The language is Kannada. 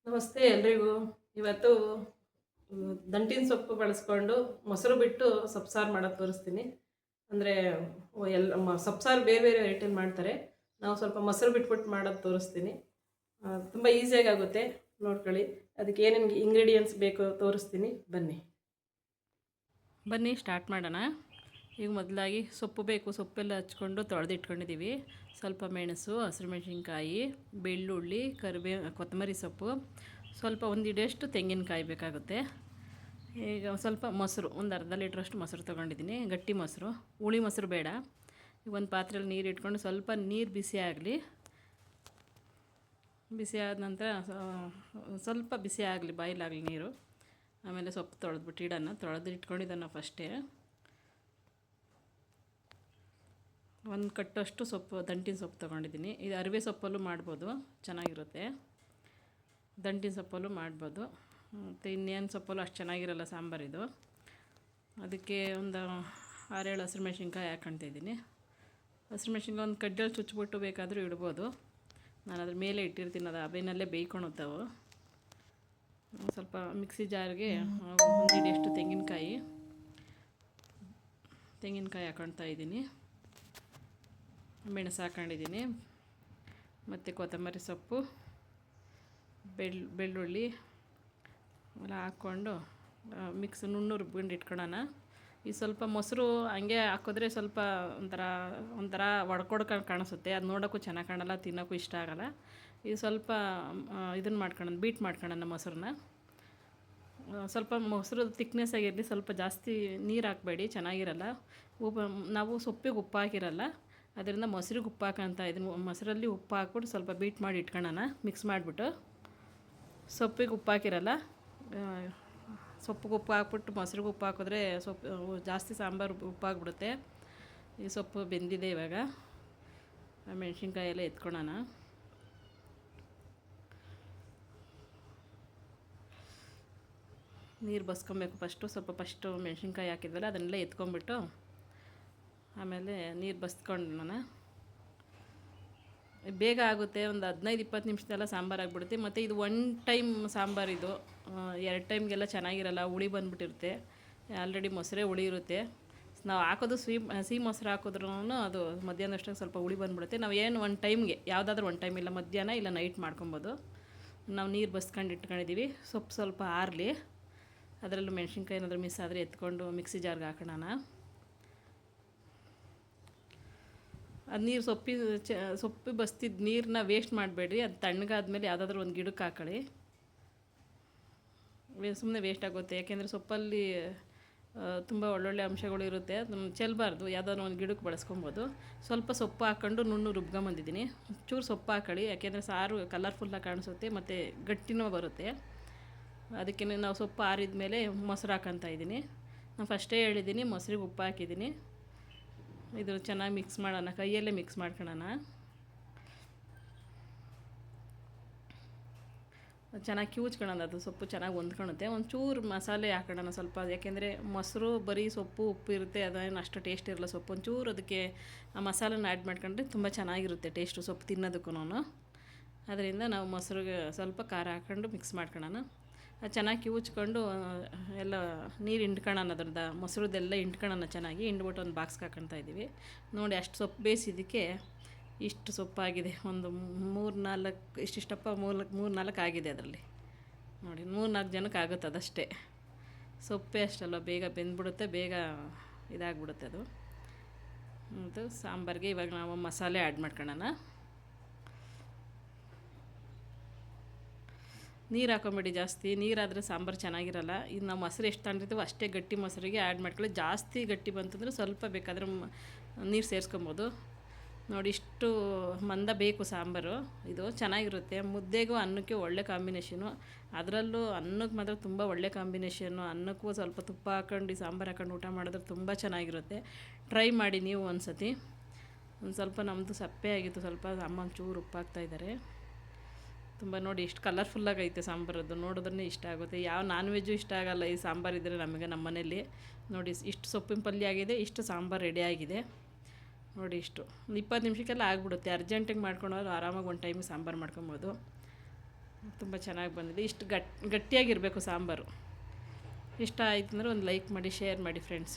ನಮಸ್ತೆ ಎಲ್ರಿಗೂ. ಇವತ್ತು ದಂಟಿನ ಸೊಪ್ಪು ಬಳಸ್ಕೊಂಡು ಮೊಸರು ಬಿಟ್ಟು ಸೊಪ್ಪು ಸಾರು ಮಾಡೋದು ತೋರಿಸ್ತೀನಿ. ಅಂದರೆ ಸೊಪ್ಪು ಸಾರು ಬೇರೆ ಬೇರೆ ವೆರೈಟಿಲಿ ಮಾಡ್ತಾರೆ. ನಾವು ಸ್ವಲ್ಪ ಮೊಸರು ಬಿಟ್ಬಿಟ್ಟು ಮಾಡೋದು ತೋರಿಸ್ತೀನಿ. ತುಂಬ ಈಸಿಯಾಗಿ ಆಗುತ್ತೆ, ನೋಡ್ಕೊಳ್ಳಿ. ಅದಕ್ಕೆ ಏನೇನು ಇಂಗ್ರೀಡಿಯೆಂಟ್ಸ್ ಬೇಕು ತೋರಿಸ್ತೀನಿ, ಬನ್ನಿ. ಸ್ಟಾರ್ಟ್ ಮಾಡೋಣ. ಈಗ ಮೊದಲಾಗಿ ಸೊಪ್ಪು ಬೇಕು. ಸೊಪ್ಪೆಲ್ಲ ಹಚ್ಕೊಂಡು ತೊಳೆದಿಟ್ಕೊಂಡಿದ್ದೀವಿ. ಸ್ವಲ್ಪ ಮೆಣಸು, ಹಸಿರುಮೆಣಸಿನ್ಕಾಯಿ, ಬೆಳ್ಳುಳ್ಳಿ, ಕೊತ್ತಂಬರಿ ಸೊಪ್ಪು, ಸ್ವಲ್ಪ ಒಂದು ಹಿಡಿಯಷ್ಟು ತೆಂಗಿನಕಾಯಿ ಬೇಕಾಗುತ್ತೆ. ಈಗ ಸ್ವಲ್ಪ ಮೊಸರು, ಒಂದು ಅರ್ಧ ಲೀಟ್ರಷ್ಟು ಮೊಸರು ತೊಗೊಂಡಿದ್ದೀನಿ, ಗಟ್ಟಿ ಮೊಸರು. ಹುಳಿ ಮೊಸರು ಬೇಡ. ಈಗ ಒಂದು ಪಾತ್ರೆಯಲ್ಲಿ ನೀರು ಇಟ್ಕೊಂಡು ಸ್ವಲ್ಪ ನೀರು ಬಿಸಿ ಆಗಲಿ. ಬಿಸಿ ಆದ ನಂತರ ಸ್ವಲ್ಪ ಬಿಸಿ ಆಗಲಿ, ಬಾಯ್ಲಾಗಲಿ ನೀರು. ಆಮೇಲೆ ಸೊಪ್ಪು ತೊಳೆದ್ಬಿಟ್ಟು ತೊಳೆದು ಇಟ್ಕೊಂಡಿದ್ದಾನೆ ಫಸ್ಟೇ. ಒಂದು ಕಟ್ಟಷ್ಟು ಸೊಪ್ಪು, ದಂಟಿನ ಸೊಪ್ಪು ತೊಗೊಂಡಿದ್ದೀನಿ. ಇದು ಅರಿವೆ ಸೊಪ್ಪಲ್ಲೂ ಮಾಡ್ಬೋದು, ಚೆನ್ನಾಗಿರುತ್ತೆ. ದಂಟಿನ ಸೊಪ್ಪಲ್ಲೂ ಮಾಡ್ಬೋದು. ಮತ್ತು ಇನ್ನೇನು ಸೊಪ್ಪಲ್ಲೂ ಅಷ್ಟು ಚೆನ್ನಾಗಿರಲ್ಲ ಸಾಂಬಾರಿದು. ಅದಕ್ಕೆ ಒಂದು 6-7 ಹಸಿರುಮೆಣ್ಸಿನ್ಕಾಯಿ ಹಾಕ್ಕೊಳ್ತಿದ್ದೀನಿ. ಹಸಿರುಮೆಣ್ಸಿನ್ಕಾಯಿ ಒಂದು ಕಡ್ಡಿಯಲ್ಲಿ ಚುಚ್ಚಿಬಿಟ್ಟು ಬೇಕಾದರೂ ಇಡ್ಬೋದು. ನಾನು ಅದ್ರ ಮೇಲೆ ಇಟ್ಟಿರ್ತೀನಿ, ಅದು ಅವೇನಲ್ಲೇ ಬೇಯ್ಕೊಳುತ್ತವು. ಸ್ವಲ್ಪ ಮಿಕ್ಸಿ ಜಾರ್ಗೆ ಒಂದು ಹಿಡಿಯಷ್ಟು ತೆಂಗಿನಕಾಯಿ ಹಾಕ್ಕೊಳ್ತಾ ಇದ್ದೀನಿ. ಮೆಣಸು ಹಾಕ್ಕೊಂಡಿದ್ದೀನಿ, ಮತ್ತು ಕೊತ್ತಂಬರಿ ಸೊಪ್ಪು, ಬೆಳ್ಳುಳ್ಳಿ ಎಲ್ಲ ಹಾಕ್ಕೊಂಡು ನುಣ್ಣು ರುಬ್ಕೊಂಡು ಇಟ್ಕೊಳ್ಳೋಣ. ಈ ಸ್ವಲ್ಪ ಮೊಸರು ಹಂಗೆ ಹಾಕಿದ್ರೆ ಸ್ವಲ್ಪ ಒಂಥರ ಒಡ್ಕೊಡ್ಕೊಂಡು ಕಾಣಿಸುತ್ತೆ. ಅದು ನೋಡೋಕ್ಕೂ ಚೆನ್ನಾಗಿ ಕಾಣಲ್ಲ, ತಿನ್ನೋಕ್ಕೂ ಇಷ್ಟ ಆಗೋಲ್ಲ. ಇದು ಸ್ವಲ್ಪ ಬೀಟ್ ಮಾಡ್ಕೊಳ್ಳೋಣ ಮೊಸರನ್ನ. ಸ್ವಲ್ಪ ಮೊಸರು ತಿಕ್ನೆಸ್ ಆಗಿರಲಿ, ಸ್ವಲ್ಪ ಜಾಸ್ತಿ ನೀರು ಹಾಕಬೇಡಿ, ಚೆನ್ನಾಗಿರಲ್ಲ. ನಾವು ಸೊಪ್ಪಿಗೆ ಉಪ್ಪು ಹಾಕಿರಲ್ಲ, ಅದರಿಂದ ಮೊಸರಿಗೆ ಉಪ್ಪು ಹಾಕೋಂತ ಇದನ್ನು. ಮೊಸರಲ್ಲಿ ಉಪ್ಪು ಹಾಕ್ಬಿಟ್ಟು ಸ್ವಲ್ಪ ಬೀಟ್ ಮಾಡಿ ಇಟ್ಕೊಳ್ಳೋಣ, ಮಿಕ್ಸ್ ಮಾಡಿಬಿಟ್ಟು. ಸೊಪ್ಪಿಗೆ ಉಪ್ಪು ಹಾಕಿರಲ್ಲ, ಸೊಪ್ಪಿಗೆ ಉಪ್ಪು ಹಾಕ್ಬಿಟ್ಟು ಮೊಸರಿಗೆ ಉಪ್ಪು ಹಾಕಿದ್ರೆ ಸೊಪ್ಪು ಜಾಸ್ತಿ ಸಾಂಬಾರು ಉಪ್ಪಾಗ್ಬಿಡುತ್ತೆ. ಈ ಸೊಪ್ಪು ಬೆಂದಿದೆ. ಇವಾಗ ಮೆಣಸಿನ್ಕಾಯಿ ಎಲ್ಲ ಎತ್ಕೊಳ್ಳೋಣ. ನೀರು ಬಸ್ಕೊಬೇಕು ಫಸ್ಟು ಮೆಣಸಿನ್ಕಾಯಿ ಹಾಕಿದ್ವಲ್ಲ ಅದನ್ನೆಲ್ಲ ಎತ್ಕೊಂಡ್ಬಿಟ್ಟು ಆಮೇಲೆ ನೀರು ಬಸ್ಕೊಂಡೋಣ. ಬೇಗ ಆಗುತ್ತೆ, ಒಂದು 15-20 ನಿಮಿಷದೆಲ್ಲ ಸಾಂಬಾರು ಆಗಿಬಿಡುತ್ತೆ. ಮತ್ತು ಇದು 1 ಟೈಮ್ ಸಾಂಬಾರು, ಇದು 2 ಟೈಮ್ಗೆಲ್ಲ ಚೆನ್ನಾಗಿರಲ್ಲ, ಹುಳಿ ಬಂದುಬಿಟ್ಟಿರುತ್ತೆ. ಆಲ್ರೆಡಿ ಮೊಸರೇ ಹುಳಿ ಇರುತ್ತೆ. ನಾವು ಹಾಕೋದು ಸಿಹಿ ಮೊಸರು ಹಾಕಿದ್ರೂ ಅದು ಮಧ್ಯಾಹ್ನ ಸ್ವಲ್ಪ ಹುಳಿ ಬಂದುಬಿಡುತ್ತೆ. ನಾವು ಏನು 1 ಟೈಮ್ಗೆ, ಯಾವುದಾದ್ರೂ 1 ಟೈಮ್, ಇಲ್ಲ ಮಧ್ಯಾಹ್ನ ಇಲ್ಲ ನೈಟ್ ಮಾಡ್ಕೊಬೋದು. ನಾವು ನೀರು ಬಸ್ಕೊಂಡು ಇಟ್ಕೊಂಡಿದ್ದೀವಿ. ಸೊಪ್ಪು ಸ್ವಲ್ಪ ಆರಲಿ, ಅದರಲ್ಲೂ ಮೆಣಸಿನ್ಕಾಯಿ ಏನಾದರೂ ಮಿಸ್ ಆದರೆ ಎತ್ಕೊಂಡು ಮಿಕ್ಸಿ ಜಾರ್ಗೆ ಹಾಕೋಣ. ಅದು ನೀರು ಸೊಪ್ಪು ಬಸ್ತಿದ್ದು ನೀರನ್ನ ವೇಸ್ಟ್ ಮಾಡಬೇಡ್ರಿ. ಅದು ತಣ್ಣಗಾದ್ಮೇಲೆ ಯಾವುದಾದ್ರೂ ಒಂದು ಗಿಡಕ್ಕೆ ಹಾಕೊಳ್ಳಿ. ಸುಮ್ಮನೆ ವೇಸ್ಟ್ ಆಗುತ್ತೆ, ಯಾಕೆಂದರೆ ಸೊಪ್ಪಲ್ಲಿ ತುಂಬ ಒಳ್ಳೊಳ್ಳೆ ಅಂಶಗಳು ಇರುತ್ತೆ. ಅದನ್ನು ಚೆಲ್ಲಬಾರ್ದು, ಯಾವುದಾದ್ರೂ ಒಂದು ಗಿಡಕ್ಕೆ ಬಳಸ್ಕೊಬೋದು. ಸ್ವಲ್ಪ ಸೊಪ್ಪು ಹಾಕ್ಕೊಂಡು ನುಣ್ಣು ರುಬ್ಕೊಂಬಂದಿದ್ದೀನಿ. ಚೂರು ಸೊಪ್ಪು ಹಾಕೊಳ್ಳಿ, ಯಾಕೆಂದರೆ ಸಾರು ಕಲರ್ಫುಲ್ಲಾಗಿ ಕಾಣಿಸುತ್ತೆ ಮತ್ತು ಗಟ್ಟಿನೂ ಬರುತ್ತೆ. ಅದಕ್ಕೆ ನಾವು ಸೊಪ್ಪು ಆರಿದ ಮೇಲೆ ಮೊಸರು ಹಾಕ್ಕೊತಾ ಇದ್ದೀನಿ. ನಾನು ಫಸ್ಟೇ ಹೇಳಿದ್ದೀನಿ, ಮೊಸರಿಗೆ ಉಪ್ಪು ಹಾಕಿದ್ದೀನಿ. ಇದು ಚೆನ್ನಾಗಿ ಮಿಕ್ಸ್ ಮಾಡೋಣ, ಕೈಯಲ್ಲೇ ಮಿಕ್ಸ್ ಮಾಡ್ಕೊಳ್ಳೋಣ. ಚೆನ್ನಾಗಿ ಕಿವುಚ್ಕೊಳ್ಳೋಣ, ಅದು ಸೊಪ್ಪು ಚೆನ್ನಾಗಿ ಹೊಂದ್ಕೊಳುತ್ತೆ. ಒಂಚೂರು ಮಸಾಲೆ ಹಾಕೋಣ ಸ್ವಲ್ಪ, ಯಾಕೆಂದರೆ ಮೊಸರು ಬರೀ ಸೊಪ್ಪು ಉಪ್ಪು ಇರುತ್ತೆ, ಅದೇನು ಅಷ್ಟು ಟೇಸ್ಟ್ ಇರಲ್ಲ. ಸೊಪ್ಪು ಒಂಚೂರು ಅದಕ್ಕೆ ಆ ಮಸಾಲೆನ ಆ್ಯಡ್ ಮಾಡ್ಕೊಂಡ್ರೆ ತುಂಬ ಚೆನ್ನಾಗಿರುತ್ತೆ ಟೇಸ್ಟು ಸೊಪ್ಪು ತಿನ್ನೋದಕ್ಕೂ. ಅದರಿಂದ ನಾವು ಮೊಸರಿಗೆ ಸ್ವಲ್ಪ ಖಾರ ಹಾಕ್ಕೊಂಡು ಮಿಕ್ಸ್ ಮಾಡ್ಕೊಳ್ಳೋಣ. ಅದು ಚೆನ್ನಾಗಿ ಕಿವುಚ್ಕೊಂಡು ಎಲ್ಲ ನೀರು ಹಿಂಡ್ಕೊಳ್ಳೋಣ, ಅದ್ರದ್ದು ಮೊಸರದ್ದೆಲ್ಲ ಹಿಂಡ್ಕೊಳ್ಳೋಣ. ಚೆನ್ನಾಗಿ ಹಿಂಡ್ಬಿಟ್ಟು ಒಂದು ಬಾಕ್ಸ್ಗೆ ಹಾಕ್ಕೊತಾ ಇದ್ದೀವಿ. ನೋಡಿ, ಅಷ್ಟು ಸೊಪ್ಪು ಬೇಯಿಸಿದ್ದಕ್ಕೆ ಇಷ್ಟು ಸೊಪ್ಪಾಗಿದೆ. ಒಂದು 3-4 ಇಷ್ಟಿಷ್ಟಪ್ಪ 3-4 ಆಗಿದೆ ಅದರಲ್ಲಿ. ನೋಡಿ, 3-4 ಜನಕ್ಕೆ ಆಗುತ್ತೆ ಅದಷ್ಟೇ. ಸೊಪ್ಪೇ ಅಷ್ಟಲ್ಲ, ಬೇಗ ಬೆಂದ್ಬಿಡುತ್ತೆ, ಬೇಗ ಇದಾಗ್ಬಿಡುತ್ತೆ ಅದು. ಮತ್ತು ಸಾಂಬಾರಿಗೆ ಇವಾಗ ನಾವು ಮಸಾಲೆ ಆ್ಯಡ್ ಮಾಡ್ಕೊಳ್ಳೋಣ. ನೀರು ಹಾಕೊಂಬೇಡಿ ಜಾಸ್ತಿ, ನೀರಾದರೆ ಸಾಂಬಾರು ಚೆನ್ನಾಗಿರಲ್ಲ. ಇದು ನಾವು ಮೊಸರು ಎಷ್ಟು ತಗೊಂಡಿರ್ತೀವೋ ಅಷ್ಟೇ ಗಟ್ಟಿ ಮೊಸರಿಗೆ ಆ್ಯಡ್ ಮಾಡ್ಕೊಳ್ಳಿ. ಜಾಸ್ತಿ ಗಟ್ಟಿ ಬಂತಂದರೆ ಸ್ವಲ್ಪ ಬೇಕಾದರೆ ನೀರು ಸೇರಿಸ್ಕೊಬೋದು. ನೋಡಿ, ಇಷ್ಟು ಮಂದ ಬೇಕು ಸಾಂಬಾರು. ಇದು ಚೆನ್ನಾಗಿರುತ್ತೆ, ಮುದ್ದೆಗೂ ಅನ್ನಕ್ಕೆ ಒಳ್ಳೆ ಕಾಂಬಿನೇಷನು. ಅದರಲ್ಲೂ ಅನ್ನಕ್ಕೆ ಮಾತ್ರ ತುಂಬ ಒಳ್ಳೆ ಕಾಂಬಿನೇಷನ್ನು. ಅನ್ನಕ್ಕೂ ಸ್ವಲ್ಪ ತುಪ್ಪ ಹಾಕೊಂಡು ಸಾಂಬಾರು ಹಾಕೊಂಡು ಊಟ ಮಾಡಿದ್ರೆ ತುಂಬ ಚೆನ್ನಾಗಿರುತ್ತೆ. ಟ್ರೈ ಮಾಡಿ ನೀವು ಒಂದು ಸತಿ. ಒಂದು ಸ್ವಲ್ಪ ನಮ್ಮದು ಸಪ್ಪೆ ಆಗಿತ್ತು, ಸ್ವಲ್ಪ ಅಮ್ಮ ಒಂಚೂರು ಉಪ್ಪು ಹಾಕ್ತಾಯಿದ್ದಾರೆ. ತುಂಬ ನೋಡಿ ಎಷ್ಟು ಕಲರ್ಫುಲ್ಲಾಗೈತೆ ಸಾಂಬಾರದ್ದು, ನೋಡಿದ್ರೆ ಇಷ್ಟ ಆಗುತ್ತೆ. ಯಾವ ನಾನ್ ವೆಜ್ಜು ಇಷ್ಟ ಆಗೋಲ್ಲ ಈ ಸಾಂಬಾರು ಇದ್ದರೆ ನಮಗೆ. ನಮ್ಮ ಮನೇಲಿ ನೋಡಿ, ಇಷ್ಟು ಸೊಪ್ಪಿನ ಪಲ್ಯ ಆಗಿದೆ, ಇಷ್ಟು ಸಾಂಬಾರು ರೆಡಿ ಆಗಿದೆ. ನೋಡಿ, ಇಷ್ಟು 20 ನಿಮಿಷಕ್ಕೆಲ್ಲ ಆಗಿಬಿಡುತ್ತೆ. ಅರ್ಜೆಂಟಿಗೆ ಮಾಡ್ಕೊಂಡೋದ್ರೆ ಆರಾಮಾಗಿ 1 ಟೈಮಿಗೆ ಸಾಂಬಾರು ಮಾಡ್ಕೊಬೋದು. ತುಂಬ ಚೆನ್ನಾಗಿ ಬಂದಿದೆ. ಇಷ್ಟು ಗಟ್ಟಿಯಾಗಿರಬೇಕು ಸಾಂಬಾರು. ಇಷ್ಟ ಆಯ್ತು ಅಂದರೆ ಒಂದು ಲೈಕ್ ಮಾಡಿ, ಶೇರ್ ಮಾಡಿ ಫ್ರೆಂಡ್ಸ್.